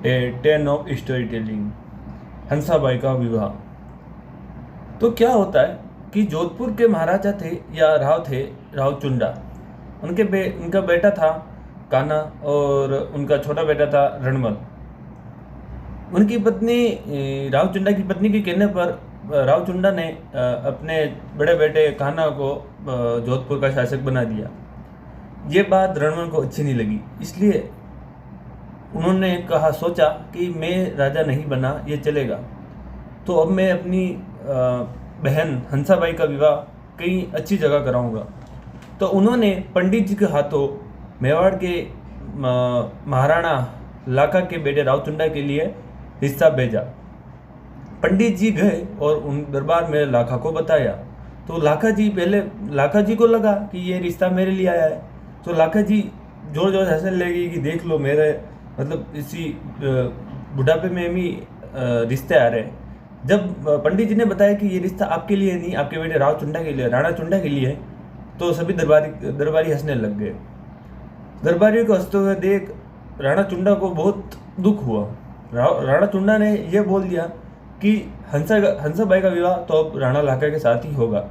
A ten of story telling, Hansabai का विवाह। तो क्या होता है कि जोधपुर के महाराजा थे या राव थे, राव चुंडा। उनका बेटा था कान्हा और उनका छोटा बेटा था रणमल। उनकी पत्नी राव चुंडा की पत्नी के कहने पर राव चुंडा ने अपने बड़े बेटे कान्हा को जोधपुर का शासक बना दिया। ये बात रणमल को अच्छी नहीं लगी, इसलिए उन्होंने सोचा कि मैं राजा नहीं बना, ये चलेगा, तो अब मैं अपनी बहन हंसाबाई का विवाह कहीं अच्छी जगह कराऊंगा। तो उन्होंने पंडित जी के हाथों मेवाड़ के महाराणा लाखा के बेटे रावचुंडा के लिए रिश्ता भेजा। पंडित जी गए और उन दरबार में लाखा को बताया। तो लाखा जी को लगा कि ये रिश्ता मेरे लिए आया है। तो लाखा जी जोर जोर से हंसने लगी कि देख लो, मेरे मतलब इसी बुढ़ापे में भी रिश्ते आ रहे हैं। जब पंडित जी ने बताया कि ये रिश्ता आपके लिए नहीं, आपके बेटे राव चुंडा के लिए, राणा चुंडा के लिए है, तो सभी दरबारी हंसने लग गए। दरबारियों को हंसते हुए देख राणा चुंडा को बहुत दुख हुआ। राणा चुंडा ने यह बोल दिया कि हंसाबाई का विवाह तो अब राणा लाखा के साथ ही होगा।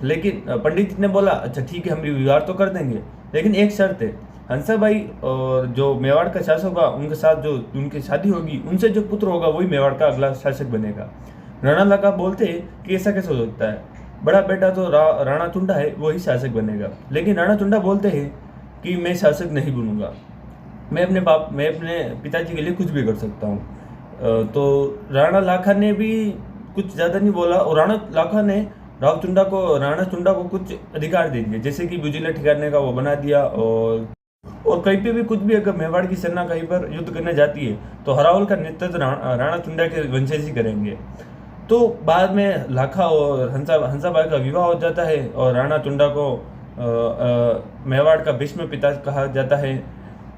लेकिन पंडित जी ने बोला, अच्छा ठीक है, हम विवाह तो कर देंगे, लेकिन एक शर्त है, हंसाबाई और जो मेवाड़ का शासक होगा उनके साथ जो उनकी शादी होगी, उनसे जो पुत्र होगा वही मेवाड़ का अगला शासक बनेगा। राणा लाखा बोलते हैं कि ऐसा कैसे हो सकता है, बड़ा बेटा तो राणा चुंडा है, वही शासक बनेगा। लेकिन राणा चुंडा बोलते हैं कि मैं शासक नहीं बनूंगा, मैं अपने पिताजी के लिए कुछ भी कर सकता हूँ। तो राणा लाखा ने भी कुछ ज़्यादा नहीं बोला और राणा लाखा ने राणा चुंडा को कुछ अधिकार दे दिए, जैसे कि बुजिला ठिकाने का वो बना दिया। और कहीं पे भी कुछ भी अगर मेवाड़ की सेना कहीं पर युद्ध करने जाती है तो हरावल का नेतृत्व राणा चुंडा के वंशज ही करेंगे। तो बाद में लाखा और हंसाबाई का विवाह हो जाता है और राणा चुंडा को मेवाड़ का भीष्म पिता कहा जाता है।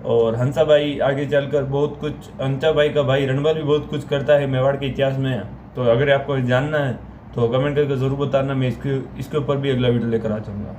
और हंसाबाई आगे चलकर बहुत कुछ, हंसाबाई का भाई रणबल भी बहुत कुछ करता है मेवाड़ के इतिहास में। तो अगर आपको जानना है तो कमेंट करके ज़रूर बताना, मैं इसके ऊपर भी अगला वीडियो लेकर आ जाऊँगा।